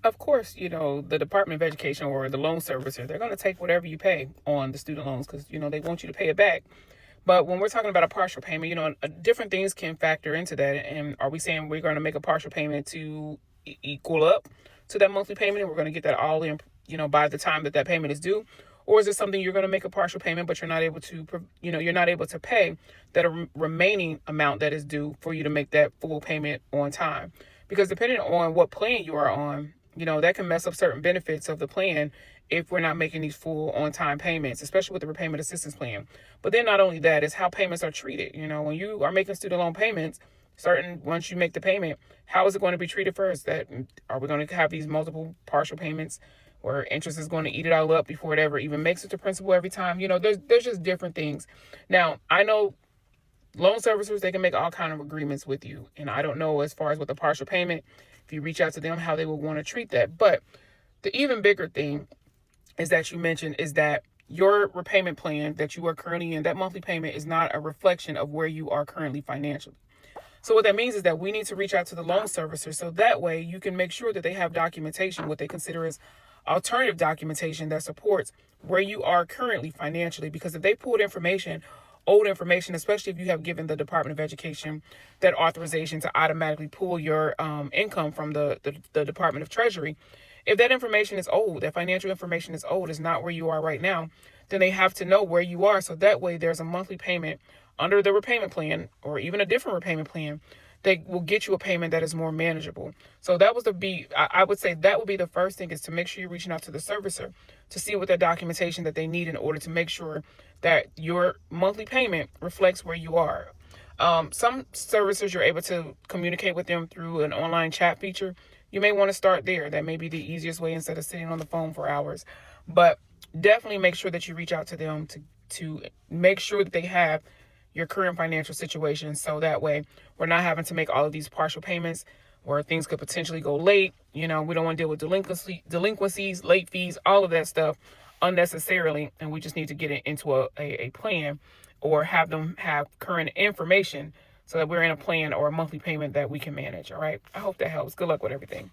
Of course, the Department of Education or the loan servicer, they're going to take whatever you pay on the student loans because, they want you to pay it back. But when we're talking about a partial payment, different things can factor into that. And are we saying we're going to make a partial payment to equal up to that monthly payment and we're going to get that all in, by the time that that payment is due? Or is it something you're going to make a partial payment, but you're not able to, you're not able to pay that remaining amount that is due for you to make that full payment on time? Because depending on what plan you are on, that can mess up certain benefits of the plan if we're not making these full on time payments, especially with the repayment assistance plan. But then not only that, is how payments are treated. When you are making student loan payments, once you make the payment, how is it going to be treated first? That are we going to have these multiple partial payments where interest is going to eat it all up before it ever even makes it to principal every time? There's just different things. Now, I know loan servicers, they can make all kind of agreements with you. And I don't know as far as with the partial payment, if you reach out to them, how they will want to treat that. But the even bigger thing is that you mentioned is that your repayment plan that you are currently in, that monthly payment is not a reflection of where you are currently financially. So what that means is that we need to reach out to the loan servicer so that way you can make sure that they have documentation, what they consider as alternative documentation that supports where you are currently financially. Because if they pulled old information, especially if you have given the Department of Education that authorization to automatically pull your income from the Department of Treasury, if that information is old, that financial information is old, is not where you are right now, then they have to know where you are. So that way there's a monthly payment under the repayment plan or even a different repayment plan that will get you a payment that is more manageable. So that was I would say that would be the first thing, is to make sure you're reaching out to the servicer to see what that documentation that they need in order to make sure that your monthly payment reflects where you are. Some servicers, you're able to communicate with them through an online chat feature. You may want to start there. That may be the easiest way instead of sitting on the phone for hours. But definitely make sure that you reach out to them to make sure that they have your current financial situation. So that way we're not having to make all of these partial payments where things could potentially go late. We don't want to deal with delinquencies, late fees, all of that stuff unnecessarily. And we just need to get it into a plan or have them have current information so that we're in a plan or a monthly payment that we can manage. All right. I hope that helps. Good luck with everything.